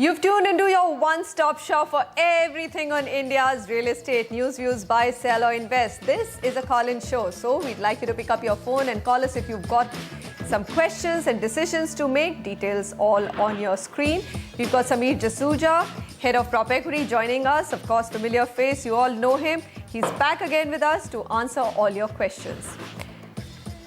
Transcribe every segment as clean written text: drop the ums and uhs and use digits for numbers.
You've tuned into your one-stop shop for everything on India's real estate news, views, buy, sell or invest. This is a call-in show, so we'd like you to pick up your phone and call us if you've got some questions and decisions to make. Details all on your screen. We've got Sameer Jasuja, Head of Prop Equity, joining us. Of course, familiar face, you all know him. He's back again with us to answer all your questions.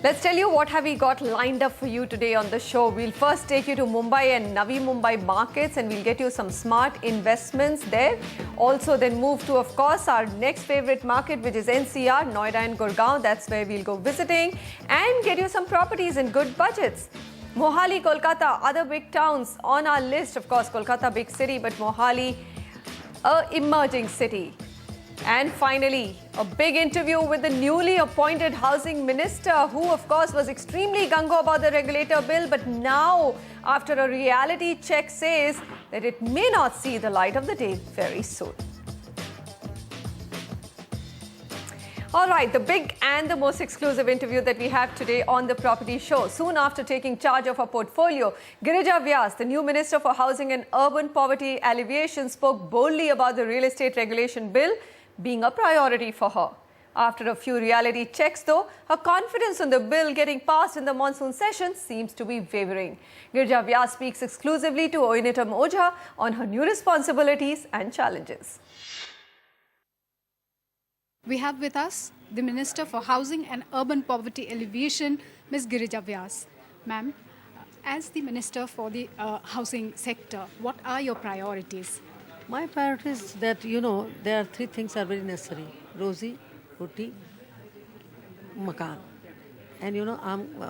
Let's tell you what have we got lined up for you today on the show. We'll first take you to Mumbai and Navi Mumbai markets and we'll get you some smart investments there. Also then move to, of course, our next favorite market, which is NCR, Noida and Gurgaon. That's where we'll go visiting and get you some properties in good budgets. Mohali, Kolkata, other big towns on our list. Of course, Kolkata, big city, but Mohali, a emerging city. And finally, a big interview with the newly appointed housing minister, who of course was extremely gung-ho about the regulator bill, but now after a reality check says that it may not see the light of the day very soon. All right, the big and the most exclusive interview that we have today on the Property Show. Soon after taking charge of her portfolio, Girija Vyas, the new Minister for Housing and Urban Poverty Alleviation, spoke boldly about the Real Estate Regulation Bill being a priority for her. After a few reality checks, though, her confidence on the bill getting passed in the monsoon session seems to be wavering. Girija Vyas speaks exclusively to Oinitam Ojha on her new responsibilities and challenges. We have with us the Minister for Housing and Urban Poverty Alleviation, Ms. Girija Vyas. Ma'am, as the Minister for the housing sector, what are your priorities? My priority is that, there are three things are very necessary. Rozi, roti, makan. And,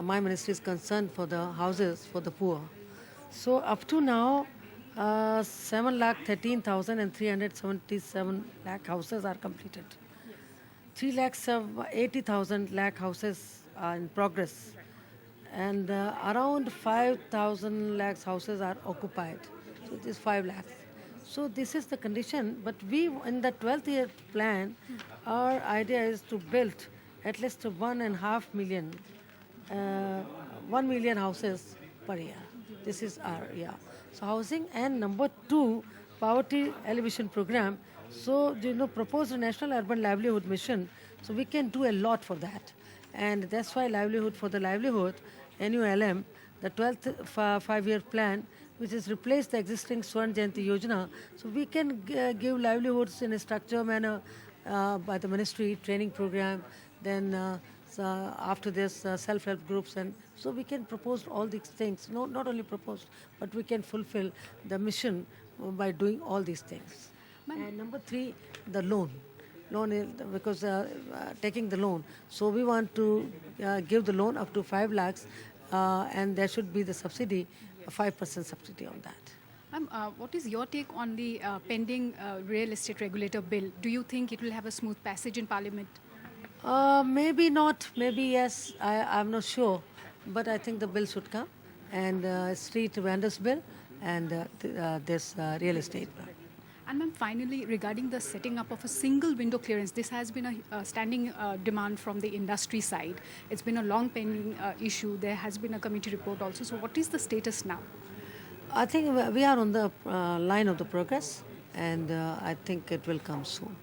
my ministry is concerned for the houses for the poor. So up to now, 7,13,377 lakh houses are completed. 3,80,000 lakh houses are in progress. And around 5,000 lakhs houses are occupied. So it is 5 lakhs. So this is the condition, but we, in the 12th year plan, our idea is to build at least 1.5 million, 1 million houses per year. This is our, So housing, and number 2, poverty alleviation program. So, proposed a national urban livelihood mission. So we can do a lot for that. And that's why livelihood for the livelihood, NULM, the 12th 5-year plan, which has replaced the existing Swarn Jayanti Yojana. So we can give livelihoods in a structured manner by the ministry, training program, then after this self-help groups. And so we can propose all these things, not only propose, but we can fulfill the mission by doing all these things. And number 3, the loan. Loan is because taking the loan. So we want to give the loan up to 5 lakhs and there should be the subsidy, a 5% subsidy on that. Ma'am, what is your take on the pending Real Estate Regulator Bill? Do you think it will have a smooth passage in Parliament? Maybe not, maybe yes, I'm not sure. But I think the bill should come, and street vendors bill and this real estate bill. And ma'am, finally, regarding the setting up of a single window clearance, this has been a standing demand from the industry side. It's been a long pending issue. There has been a committee report also. So what is the status now? I think we are on the line of the progress, and I think it will come soon.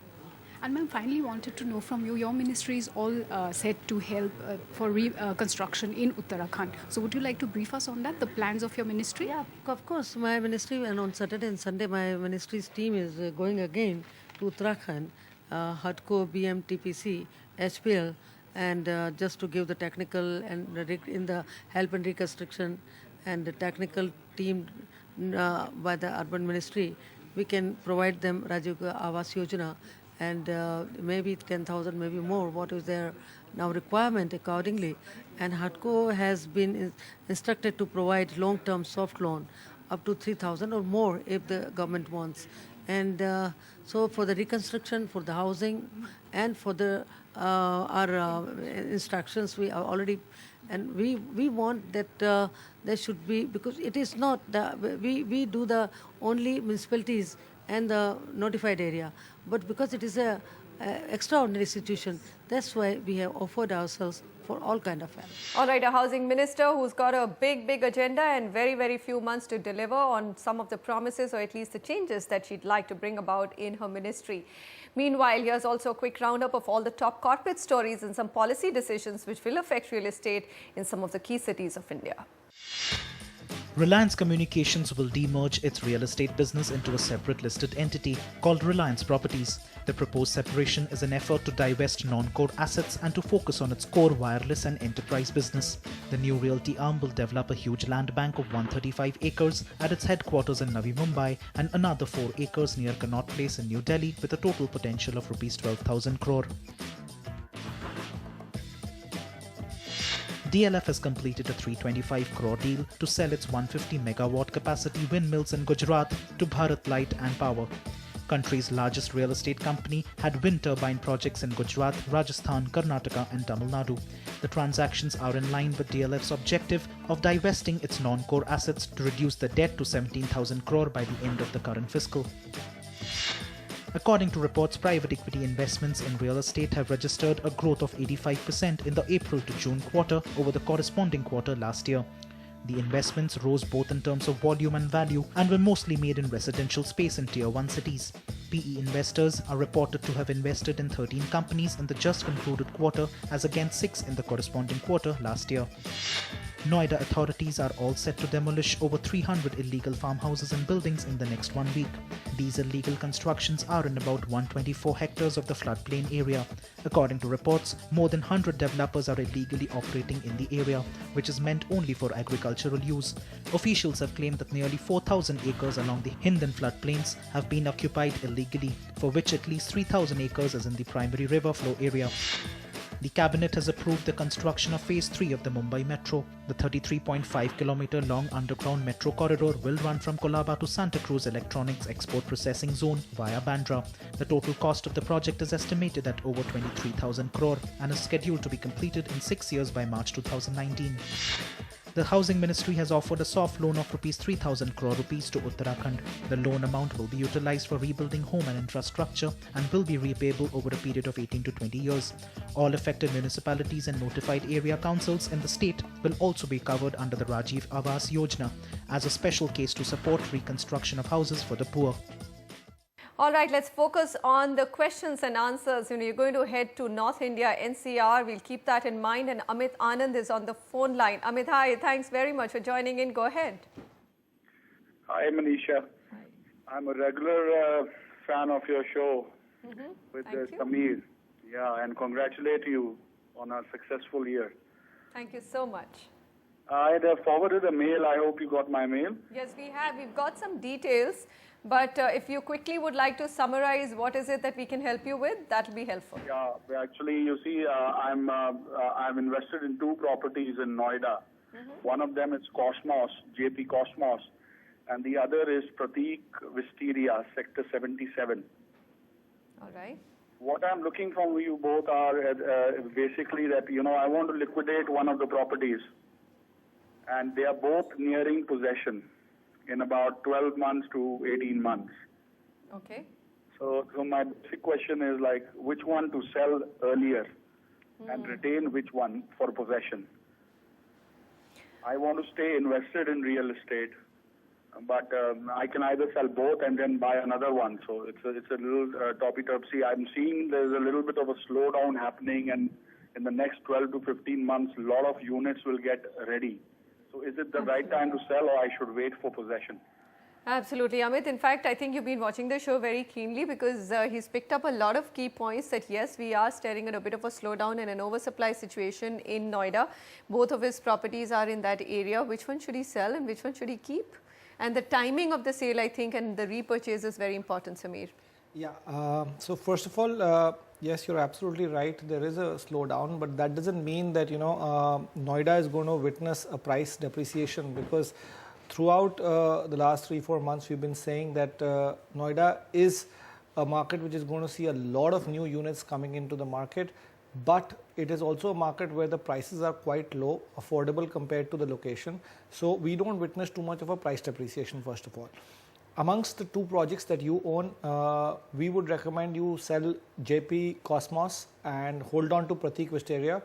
And ma'am, finally wanted to know from you, your ministry is all set to help for reconstruction in Uttarakhand. So would you like to brief us on that, the plans of your ministry? Yeah, of course. My ministry, and on Saturday and Sunday, my ministry's team is going again to Uttarakhand, HUDCO, BMTPC, HPL, and just to give the technical and in the help and reconstruction and the technical team by the urban ministry, we can provide them Rajiv Awas Yojana, and maybe 10,000, maybe more, what is their now requirement accordingly. And HUDCO has been instructed to provide long-term soft loan up to 3,000 or more if the government wants. And so for the reconstruction, for the housing, and for the our instructions, we are already, and we want that there should be, because it is not, we do the only municipalities and the notified area. But because it is a extraordinary situation, that's why we have offered ourselves for all kind of help. All right, a housing minister who's got a big agenda and very few months to deliver on some of the promises or at least the changes that she'd like to bring about in her ministry. Meanwhile, here's also a quick roundup of all the top corporate stories and some policy decisions which will affect real estate in some of the key cities of India. Reliance Communications will demerge its real estate business into a separate listed entity called Reliance Properties. The proposed separation is an effort to divest non-core assets and to focus on its core wireless and enterprise business. The new realty arm will develop a huge land bank of 135 acres at its headquarters in Navi Mumbai and another 4 acres near Connaught Place in New Delhi with a total potential of Rs 12,000 crore. DLF has completed a 325 crore deal to sell its 150 megawatt capacity windmills in Gujarat to Bharat Light and Power. Country's largest real estate company had wind turbine projects in Gujarat, Rajasthan, Karnataka and Tamil Nadu. The transactions are in line with DLF's objective of divesting its non-core assets to reduce the debt to 17,000 crore by the end of the current fiscal. According to reports, private equity investments in real estate have registered a growth of 85% in the April to June quarter over the corresponding quarter last year. The investments rose both in terms of volume and value and were mostly made in residential space in Tier 1 cities. PE investors are reported to have invested in 13 companies in the just concluded quarter as against 6 in the corresponding quarter last year. Noida authorities are all set to demolish over 300 illegal farmhouses and buildings in the next 1 week. These illegal constructions are in about 124 hectares of the floodplain area. According to reports, more than 100 developers are illegally operating in the area, which is meant only for agricultural use. Officials have claimed that nearly 4,000 acres along the Hindan floodplains have been occupied illegally, for which at least 3,000 acres is in the primary river flow area. The cabinet has approved the construction of phase 3 of the Mumbai Metro. The 33.5-kilometer long underground metro corridor will run from Colaba to Santa Cruz Electronics Export Processing Zone via Bandra. The total cost of the project is estimated at over 23,000 crore and is scheduled to be completed in 6 years by March 2019. The Housing Ministry has offered a soft loan of Rs 3,000 crore rupees to Uttarakhand. The loan amount will be utilized for rebuilding home and infrastructure and will be repayable over a period of 18 to 20 years. All affected municipalities and notified area councils in the state will also be covered under the Rajiv Awas Yojana as a special case to support reconstruction of houses for the poor. All right, let's focus on the questions and answers. You're going to head to North India, NCR. We'll keep that in mind. And Amit Anand is on the phone line. Amit, hi. Thanks very much for joining in. Go ahead. Hi, Manisha. Hi. I'm a regular fan of your show with Thank you. Sameer. Yeah, and congratulate you on a successful year. Thank you so much. I had forwarded a mail. I hope you got my mail. Yes, we have. We've got some details. But if you quickly would like to summarize what is it that we can help you with, that will be helpful. Yeah, actually, you see, I'm invested in 2 properties in Noida. One of them is Cosmos, JP Cosmos, and the other is Prateek Wisteria, Sector 77. All right. What I'm looking from you both are basically that, I want to liquidate one of the properties, and they are both nearing possession in about 12 months to 18 months. Okay. So my basic question is like, which one to sell earlier and retain which one for possession? I want to stay invested in real estate, but I can either sell both and then buy another one. So it's a little topsy-turvy. I'm seeing there's a little bit of a slowdown happening, and in the next 12 to 15 months, a lot of units will get ready. So is it the right time to sell, or I should wait for possession? Absolutely, Amit. In fact, I think you've been watching the show very keenly because he's picked up a lot of key points that, yes, we are staring at a bit of a slowdown and an oversupply situation in Noida. Both of his properties are in that area. Which one should he sell and which one should he keep? And the timing of the sale, I think, and the repurchase is very important, Sameer. Yeah, so first of all, yes, you're absolutely right. There is a slowdown, but that doesn't mean that, Noida is going to witness a price depreciation, because throughout the last 3-4 months, we've been saying that Noida is a market which is going to see a lot of new units coming into the market, but it is also a market where the prices are quite low, affordable compared to the location. So we don't witness too much of a price depreciation, first of all. Amongst the 2 projects that you own, we would recommend you sell JP Cosmos and hold on to Prateek Wisteria.